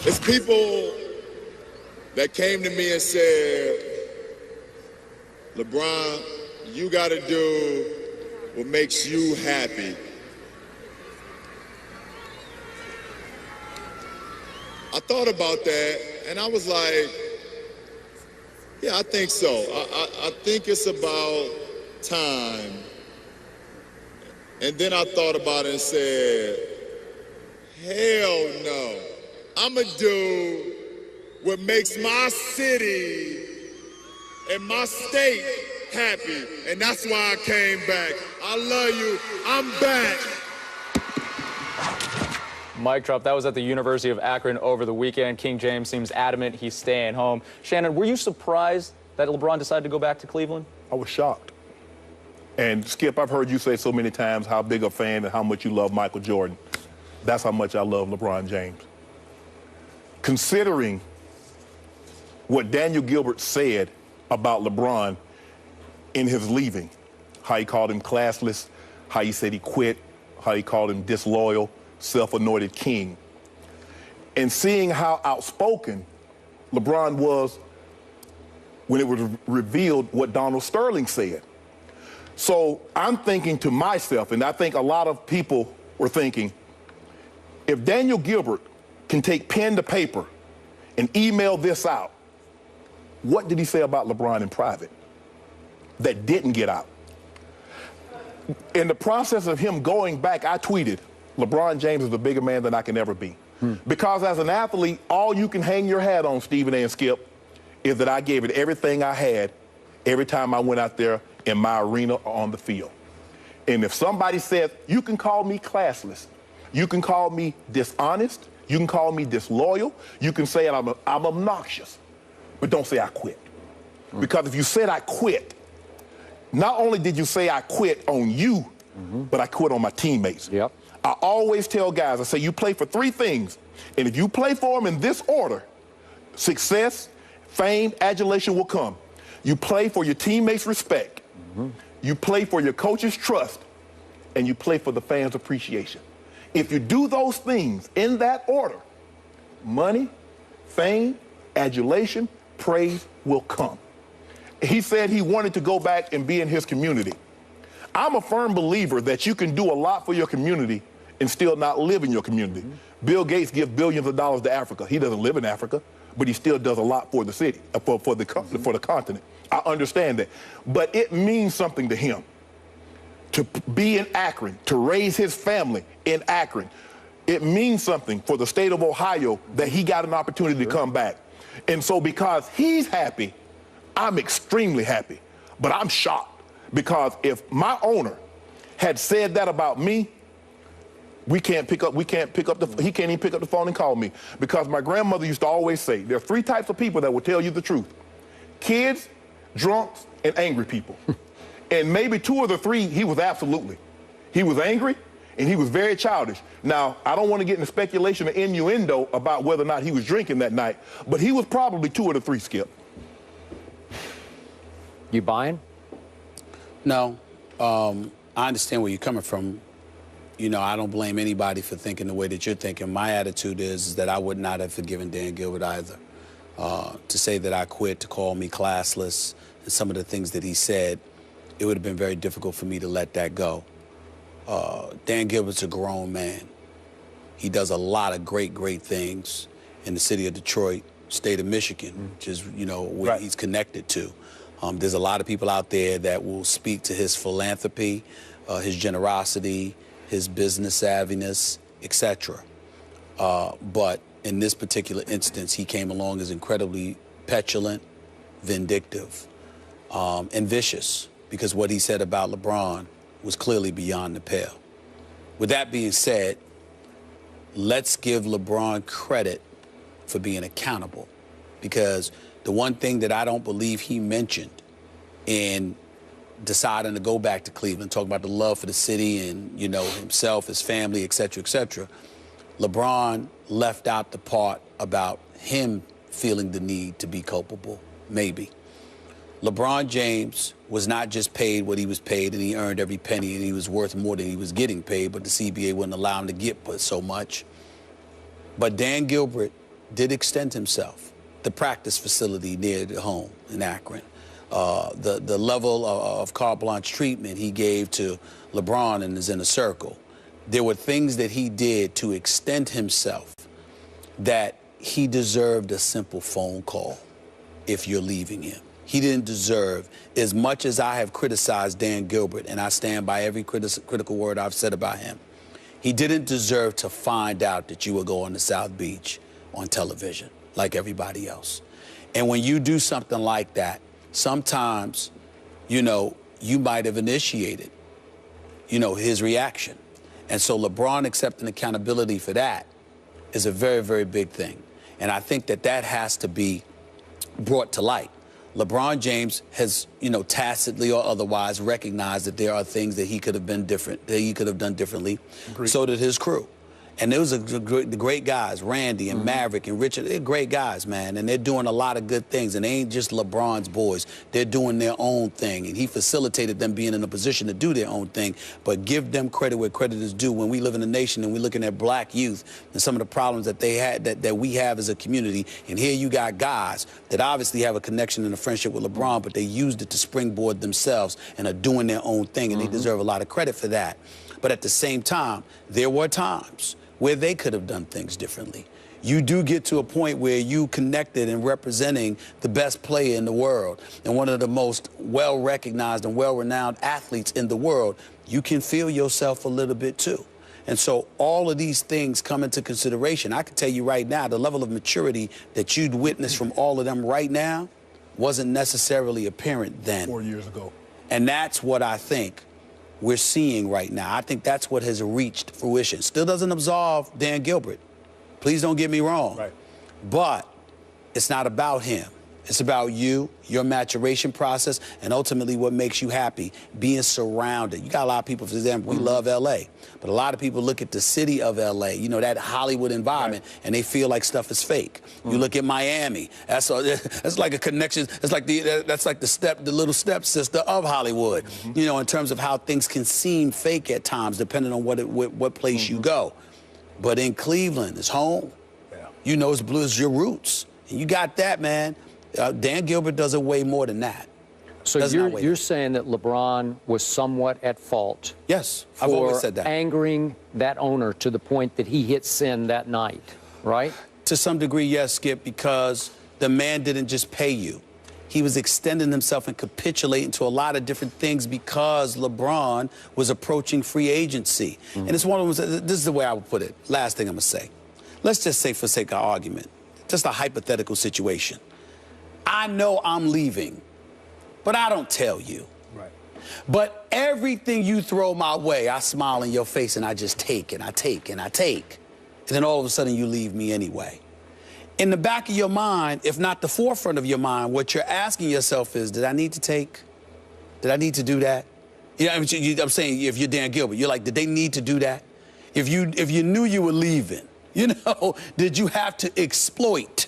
It's people that came to me and said, LeBron, you got to do what makes you happy. I thought about that, and I was like, yeah, I think so. I think it's about time. And then I thought about it and said, hell no. I'ma do what makes my city and my state happy. And that's why I came back. I love you. I'm back. Mic drop. That was at the University of Akron over the weekend. King James seems adamant he's staying home. Shannon, were you surprised that LeBron decided to go back to Cleveland? I was shocked. And Skip, I've heard you say so many times how big a fan and how much you love Michael Jordan. That's how much I love LeBron James. Considering what Daniel Gilbert said about LeBron in his leaving, how he called him classless, how he said he quit, how he called him disloyal, self-anointed king, and seeing how outspoken LeBron was when it was revealed what Donald Sterling said. So I'm thinking to myself, and I think a lot of people were thinking, if Daniel Gilbert can take pen to paper and email this out, what did he say about LeBron in private that didn't get out? In the process of him going back, I tweeted, LeBron James is a bigger man than I can ever be. Because as an athlete, all you can hang your hat on, Stephen A. and Skip, is that I gave it everything I had every time I went out there in my arena or on the field. And if somebody says, you can call me classless, you can call me dishonest, you can call me disloyal, you can say I'm obnoxious, but don't say I quit. Because if you said I quit, not only did you say I quit on you, but I quit on my teammates. Yep. I always tell guys, I say, you play for three things. And if you play for them in this order, success, fame, adulation will come. You play for your teammates' respect. You play for your coach's trust. And you play for the fans' appreciation. If you do those things in that order, money, fame, adulation, praise will come. He said he wanted to go back and be in his community. I'm a firm believer that you can do a lot for your community and still not live in your community. Bill Gates gives billions of dollars to Africa. He doesn't live in Africa, but he still does a lot for the city, for the continent. I understand that. But it means something to him to be in Akron, to raise his family in Akron. It means something for the state of Ohio that he got an opportunity to come back. And so because he's happy, I'm extremely happy. But I'm shocked because if my owner had said that about me, he can't even pick up the phone and call me. Because my grandmother used to always say, there are three types of people that will tell you the truth. Kids, drunks, and angry people. And maybe two of the three, he was absolutely. He was angry, and he was very childish. Now, I don't want to get into speculation or innuendo about whether or not he was drinking that night, but he was probably two of the three, Skip. You buying? No. I understand where you're coming from. You know, I don't blame anybody for thinking the way that you're thinking. My attitude is that I would not have forgiven Dan Gilbert either. To say that I quit, to call me classless, and some of the things that he said, it would have been very difficult for me to let that go. Dan Gilbert's a grown man. He does a lot of great things in the city of Detroit, state of Michigan, which is, you know, where he's connected to. There's a lot of people out there that will speak to his philanthropy, his generosity, his business savviness, etc. But in this particular instance, he came along as incredibly petulant, vindictive, and vicious, because what he said about LeBron was clearly beyond the pale. With that being said, let's give LeBron credit for being accountable, because the one thing that I don't believe he mentioned in deciding to go back to Cleveland, talking about the love for the city and, you know, himself, his family, et cetera, LeBron left out the part about him feeling the need to be culpable, maybe. LeBron James was not just paid what he was paid, and he earned every penny, and he was worth more than he was getting paid, but the CBA wouldn't allow him to get so much. But Dan Gilbert did extend himself. The practice facility near the home in Akron, the level of carte blanche treatment he gave to LeBron and his inner circle. There were things that he did to extend himself that he deserved a simple phone call if you're leaving him. He didn't deserve, as much as I have criticized Dan Gilbert, and I stand by every critical word I've said about him, he didn't deserve to find out that you were going to South Beach on television like everybody else. And when you do something like that, sometimes, you know, you might have initiated, you know, his reaction. And so LeBron accepting accountability for that is a very, very big thing. And I think that that has to be brought to light. LeBron James has, you know, tacitly or otherwise recognized that there are things that he could have been different, that he could have done differently. Agreed. So did his crew. And those are the great guys, Randy and Maverick and Richard. They're great guys, man, and they're doing a lot of good things. And they ain't just LeBron's boys. They're doing their own thing. And he facilitated them being in a position to do their own thing. But give them credit where credit is due. When we live in a nation and we're looking at black youth and some of the problems that they had, that we have as a community, and here you got guys that obviously have a connection and a friendship with LeBron, but they used it to springboard themselves and are doing their own thing, and they deserve a lot of credit for that. But at the same time, there were times where they could have done things differently. You do get to a point where you connected and representing the best player in the world and one of the most well-recognized and well-renowned athletes in the world. You can feel yourself a little bit too. And so all of these things come into consideration. I can tell you right now, the level of maturity that you'd witness from all of them right now wasn't necessarily apparent then. 4 years ago. And that's what I think we're seeing right now. I think that's what has reached fruition. Still doesn't absolve Dan Gilbert. Please don't get me wrong. Right. But it's not about him. It's about you, your maturation process, and ultimately what makes you happy, being surrounded. You got a lot of people, for example, we love L.A., but a lot of people look at the city of L.A., you know, that Hollywood environment, and they feel like stuff is fake. You look at Miami, that's like a connection, that's like the little stepsister of Hollywood, you know, in terms of how things can seem fake at times, depending on what place you go. But in Cleveland, it's home. Yeah. You know, it's blue, it's your roots. And you got that, man. Dan Gilbert does it way more than that. So you're saying that LeBron was somewhat at fault? Yes, I've always said that. For angering that owner to the point that he hit sin that night, right? To some degree, yes, Skip, because the man didn't just pay you. He was extending himself and capitulating to a lot of different things because LeBron was approaching free agency. And it's one of those, this is the way I would put it. Last thing I'm going to say. Let's just say, for sake of argument, just a hypothetical situation. I know I'm leaving, but I don't tell you. Right. But everything you throw my way, I smile in your face and I just take and I take and I take. And then all of a sudden you leave me anyway. In the back of your mind, if not the forefront of your mind, what you're asking yourself is, did I need to take? Did I need to do that? You know, I'm saying, if you're Dan Gilbert, you're like, did they need to do that? If you knew you were leaving, you know, did you have to exploit?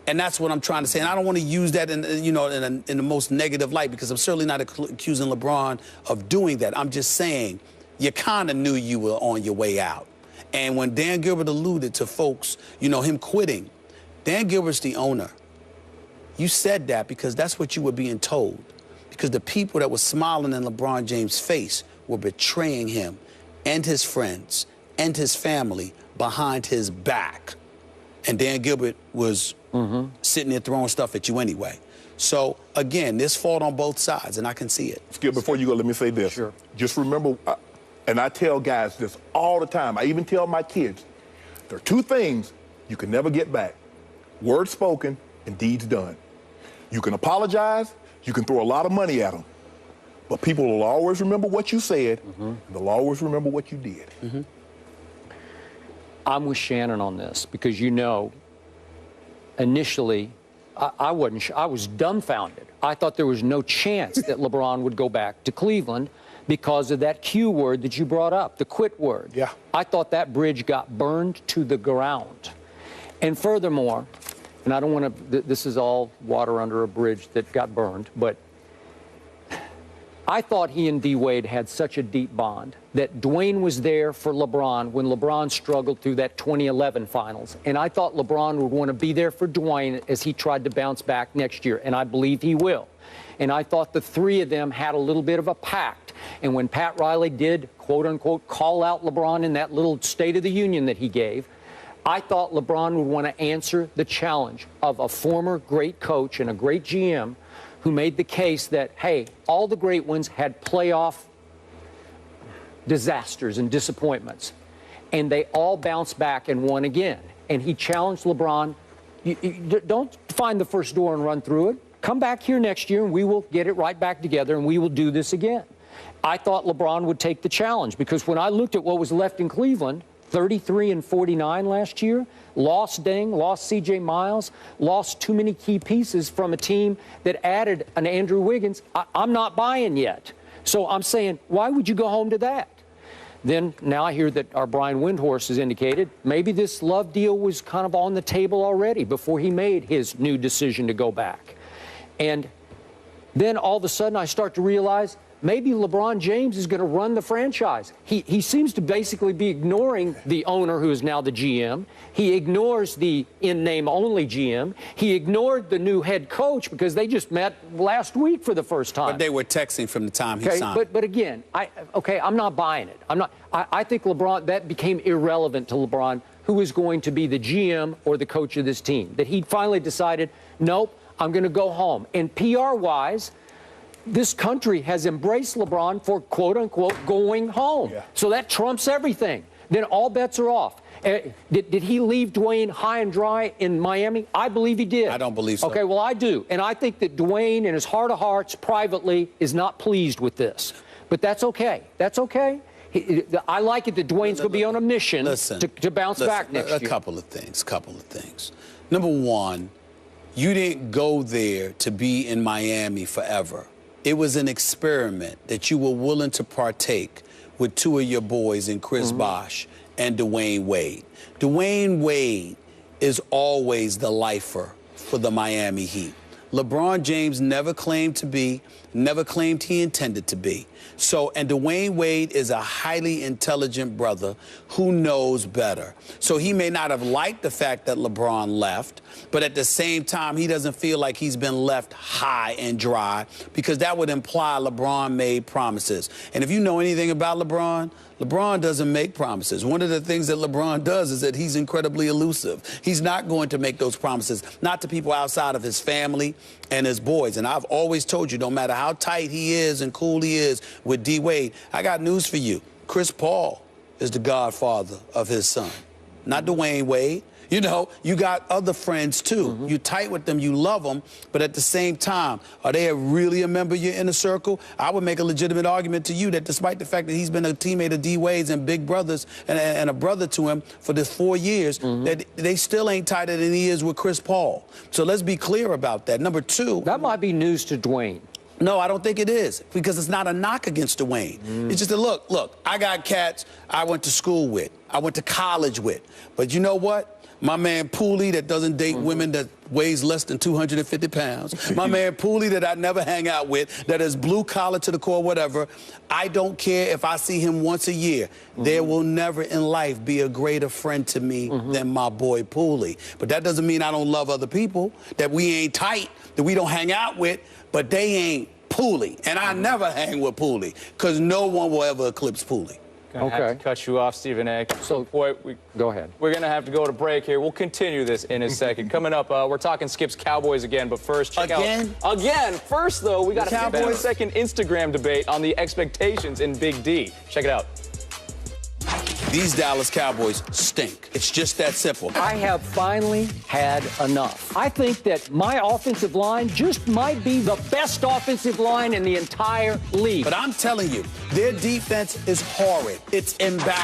And that's what I'm trying to say. And I don't want to use that in the most negative light, because I'm certainly not accusing LeBron of doing that. I'm just saying you kind of knew you were on your way out. And when Dan Gilbert alluded to folks, you know, him quitting, Dan Gilbert's the owner. You said that because that's what you were being told. Because the people that were smiling in LeBron James' face were betraying him and his friends and his family behind his back. And Dan Gilbert was sitting there throwing stuff at you anyway. So, again, there's fault on both sides, and I can see it. Skip, before you go, let me say this. Sure. Just remember, and I tell guys this all the time. I even tell my kids, there are two things you can never get back. Words spoken and deeds done. You can apologize, you can throw a lot of money at them, but people will always remember what you said, and they'll always remember what you did. I'm with Shannon on this because, you know, initially, I was dumbfounded. I thought there was no chance that LeBron would go back to Cleveland because of that Q word that you brought up, the quit word. Yeah. I thought that bridge got burned to the ground. And furthermore, and I don't want to, this is all water under a bridge that got burned, but I thought he and D-Wade had such a deep bond that Dwayne was there for LeBron when LeBron struggled through that 2011 finals. And I thought LeBron would want to be there for Dwayne as he tried to bounce back next year, and I believe he will. And I thought the three of them had a little bit of a pact. And when Pat Riley did, quote-unquote, call out LeBron in that little State of the Union that he gave, I thought LeBron would want to answer the challenge of a former great coach and a great GM who made the case that, hey, all the great ones had playoff disasters and disappointments, and they all bounced back and won again. And he challenged LeBron, don't find the first door and run through it. Come back here next year, and we will get it right back together, and we will do this again. I thought LeBron would take the challenge, because when I looked at what was left in Cleveland, 33-49 last year, lost Deng, lost C.J. Miles, lost too many key pieces from a team that added an Andrew Wiggins. I'm not buying yet. So I'm saying, why would you go home to that? Then now I hear that our Brian Windhorst has indicated maybe this Love deal was kind of on the table already before he made his new decision to go back. And then all of a sudden I start to realize maybe LeBron James is going to run the franchise. He seems to basically be ignoring the owner, who is now the GM. He ignores the in-name-only GM. He ignored the new head coach because they just met last week for the first time. But they were texting from the time he signed. But again, I'm not buying it. I think LeBron, that became irrelevant to LeBron, who is going to be the GM or the coach of this team. That he finally decided, nope, I'm going to go home. And PR-wise, this country has embraced LeBron for, quote-unquote, going home. Yeah. So that trumps everything. Then all bets are off. Did he leave Dwayne high and dry in Miami? I believe he did. I don't believe so. Okay, well, I do. And I think that Dwayne, in his heart of hearts, privately, is not pleased with this. But that's okay. That's okay. I like it that Dwayne's going to be on a mission to bounce back next year. A couple of things. Number one, you didn't go there to be in Miami forever. It was an experiment that you were willing to partake with two of your boys in Chris Bosh and Dwayne Wade. Dwayne Wade is always the lifer for the Miami Heat. LeBron James never claimed to be, never claimed he intended to be. So, and Dwayne Wade is a highly intelligent brother who knows better. So he may not have liked the fact that LeBron left, but at the same time, he doesn't feel like he's been left high and dry, because that would imply LeBron made promises. And if you know anything about LeBron, LeBron doesn't make promises. One of the things that LeBron does is that he's incredibly elusive. He's not going to make those promises, not to people outside of his family and his boys. And I've always told you, no matter how tight he is and cool he is with D-Wade, I got news for you. Chris Paul is the godfather of his son, not Dwayne Wade. You know, you got other friends, too. You tight with them, you love them, but at the same time, are they really a member of your inner circle? I would make a legitimate argument to you that despite the fact that he's been a teammate of D-Wade's and big brothers and a brother to him for this 4 years, that they still ain't tighter than he is with Chris Paul. So let's be clear about that. Number two. That might be news to Dwayne. No, I don't think it is, because it's not a knock against Dwayne. It's just a look, I got cats I went to school with, I went to college with, but you know what? My man Pooley, that doesn't date women that weighs less than 250 pounds. My man Pooley, that I never hang out with, that is blue collar to the core, whatever. I don't care if I see him once a year. There will never in life be a greater friend to me than my boy Pooley. But that doesn't mean I don't love other people, that we ain't tight, that we don't hang out with, but they ain't Pooley. And I never hang with Pooley, because no one will ever eclipse Pooley. Gonna have to cut you off, Stephen A. So, go ahead. We're going to have to go to break here. We'll continue this in a second. Coming up, we're talking Skip's Cowboys again, but first, check out... Again? First, though, we got a 15-second Instagram debate on the expectations in Big D. Check it out. These Dallas Cowboys stink. It's just that simple. I have finally had enough. I think that my offensive line just might be the best offensive line in the entire league. But I'm telling you, their defense is horrid. It's embarrassing.